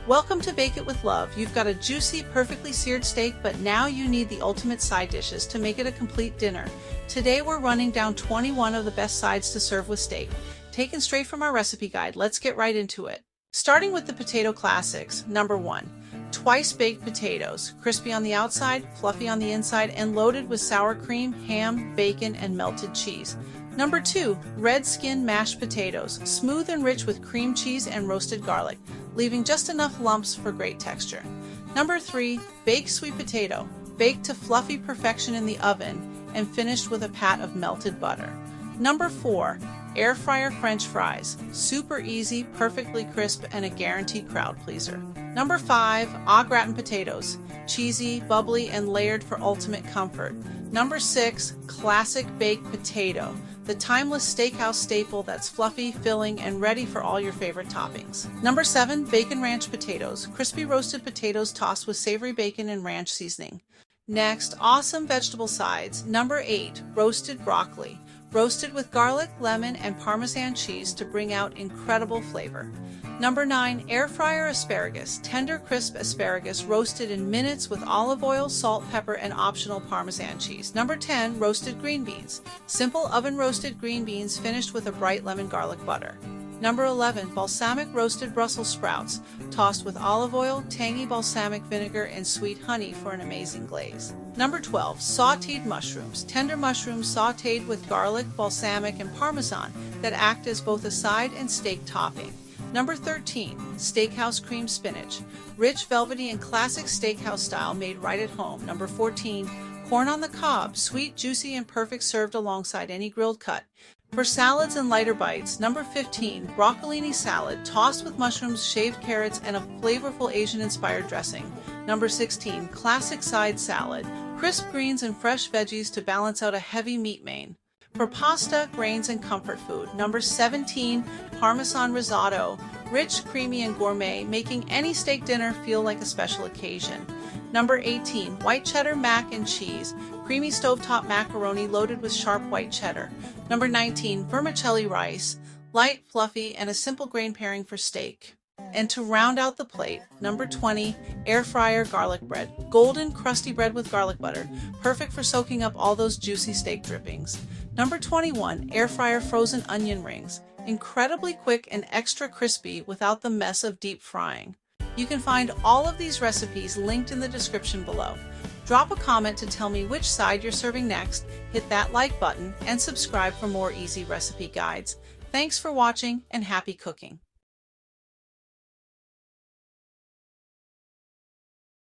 Welcome to Bake It with Love. You've got a juicy, perfectly seared steak, but now you need the ultimate side dishes to make it a complete dinner. Today we're running down 21 of the best sides to serve with steak. Taken straight from our recipe guide, let's get right into it. Starting with the potato classics. Number 1. Twice baked potatoes, crispy on the outside, fluffy on the inside, and loaded with sour cream, ham, bacon, and melted cheese. Number 2. Red skin mashed potatoes, smooth and rich with cream cheese and roasted garlic, leaving just enough lumps for great texture. Number 3. Baked sweet potato, baked to fluffy perfection in the oven and finished with a pat of melted butter. Number 4. Air fryer French fries, super easy, perfectly crisp, and a guaranteed crowd pleaser. Number 5. Au gratin potatoes, cheesy, bubbly, and layered for ultimate comfort. Number 6. Classic baked potato, the timeless steakhouse staple that's fluffy, filling, and ready for all your favorite toppings. Number 7. Bacon ranch potatoes, crispy roasted potatoes tossed with savory bacon and ranch seasoning. Next, awesome vegetable sides. Number 8. Roasted broccoli, roasted with garlic, lemon, and Parmesan cheese to bring out incredible flavor. Number 9. Air fryer asparagus, tender crisp asparagus roasted in minutes with olive oil, salt, pepper, and optional Parmesan cheese. Number 10. Roasted green beans, simple oven roasted green beans finished with a bright lemon garlic butter. Number 11. Balsamic roasted Brussels sprouts, tossed with olive oil, tangy balsamic vinegar, and sweet honey for an amazing glaze. Number 12. Sautéed mushrooms, tender mushrooms sautéed with garlic, balsamic, and Parmesan that act as both a side and steak topping. Number 13. Steakhouse cream spinach, rich, velvety, and classic steakhouse style made right at home. Number 14. Corn on the cob, sweet, juicy, and perfect served alongside any grilled cut. For salads and lighter bites. Number 15. Broccolini salad, tossed with mushrooms, shaved carrots, and a flavorful Asian-inspired dressing. Number 16. Classic side salad, crisp greens and fresh veggies to balance out a heavy meat main. For pasta, grains, and comfort food. Number 17. Parmesan risotto, rich, creamy, and gourmet, making any steak dinner feel like a special occasion. Number 18. White cheddar mac and cheese, creamy stovetop macaroni loaded with sharp white cheddar. Number 19. Vermicelli rice, light, fluffy, and a simple grain pairing for steak. And to round out the plate, number 20. Air fryer garlic bread, golden, crusty bread with garlic butter, perfect for soaking up all those juicy steak drippings. Number 21. Air fryer frozen onion rings, incredibly quick and extra crispy without the mess of deep frying. You can find all of these recipes linked in the description below. Drop a comment to tell me which side you're serving next, hit that like button, and subscribe for more easy recipe guides. Thanks for watching and happy cooking!